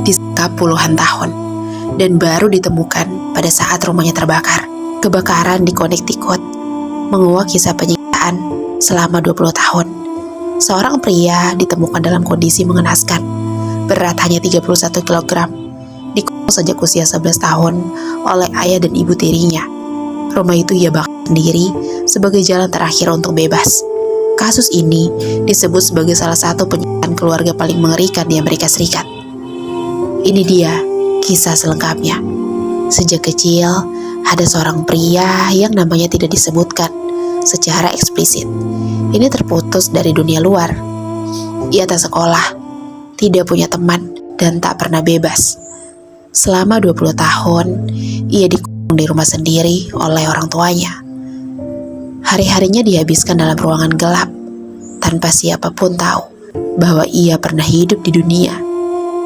disekap puluhan tahun, dan baru ditemukan pada saat rumahnya terbakar. Kebakaran di Connecticut menguak kisah penyiksaan selama 20 tahun. Seorang pria ditemukan dalam kondisi mengenaskan, berat hanya 31 kg, dikurung sejak usia 11 tahun oleh ayah dan ibu tirinya. Rumah itu ia bakar sendiri sebagai jalan terakhir untuk bebas. Kasus ini disebut sebagai salah satu penyiksaan keluarga paling mengerikan di Amerika Serikat. Ini dia kisah selengkapnya. Sejak kecil, ada seorang pria yang namanya tidak disebutkan secara eksplisit. Ini terputus dari dunia luar. Ia tak sekolah, tidak punya teman, dan tak pernah bebas. Selama 20 tahun, ia dikurung di rumah sendiri oleh orang tuanya. Hari-harinya dihabiskan dalam ruangan gelap, tanpa siapapun tahu bahwa ia pernah hidup di dunia.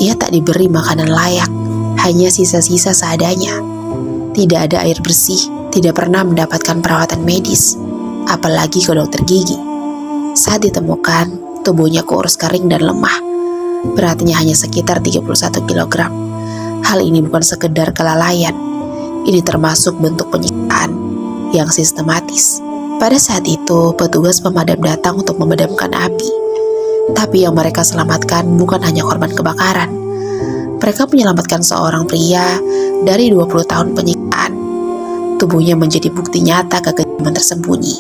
Ia tak diberi makanan layak, hanya sisa-sisa seadanya. Tidak ada air bersih, tidak pernah mendapatkan perawatan medis, apalagi ke dokter gigi. Saat ditemukan, tubuhnya kurus kering dan lemah. Beratnya hanya sekitar 31 kg. Hal ini bukan sekedar kelalaian, ini termasuk bentuk penyiksaan yang sistematis. Pada saat itu, petugas pemadam datang untuk memadamkan api. Tapi yang mereka selamatkan bukan hanya korban kebakaran. Mereka menyelamatkan seorang pria dari 20 tahun penyiksaan. Tubuhnya menjadi bukti nyata kekejaman tersembunyi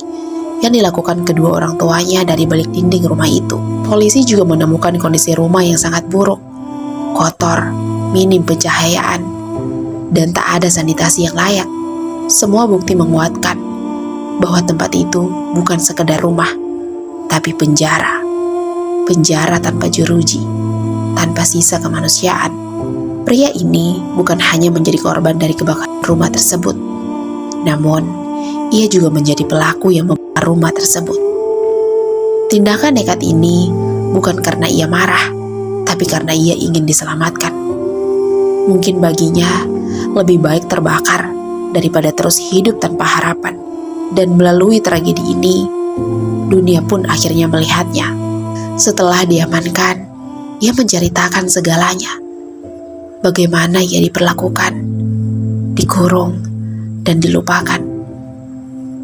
yang dilakukan kedua orang tuanya dari balik dinding rumah itu. Polisi juga menemukan kondisi rumah yang sangat buruk, kotor, minim pencahayaan, dan tak ada sanitasi yang layak. Semua bukti menguatkan bahwa tempat itu bukan sekedar rumah, tapi penjara. Penjara tanpa jeruji, tanpa sisa kemanusiaan. Pria ini bukan hanya menjadi korban dari kebakaran rumah tersebut, namun ia juga menjadi pelaku yang membakar rumah tersebut. Tindakan nekat ini bukan karena ia marah, tapi karena ia ingin diselamatkan. Mungkin baginya lebih baik terbakar daripada terus hidup tanpa harapan. Dan melalui tragedi ini, dunia pun akhirnya melihatnya. Setelah diamankan, ia menceritakan segalanya. Bagaimana ia diperlakukan, dikurung, dan dilupakan.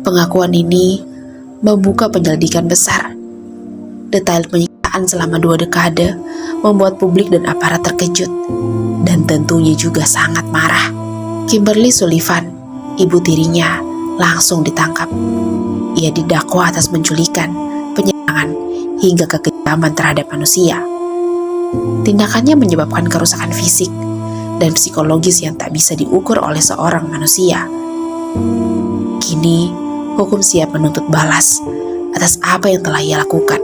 Pengakuan ini membuka penyelidikan besar. Detail penyiksaan selama 2 dekade membuat publik dan aparat terkejut, dan tentunya juga sangat marah. Kimberly Sullivan, ibu tirinya, langsung ditangkap. Ia didakwa atas penculikan, penyerangan, hingga kekejaman terhadap manusia. Tindakannya menyebabkan kerusakan fisik dan psikologis yang tak bisa diukur oleh seorang manusia. Kini, hukum siap menuntut balas atas apa yang telah ia lakukan.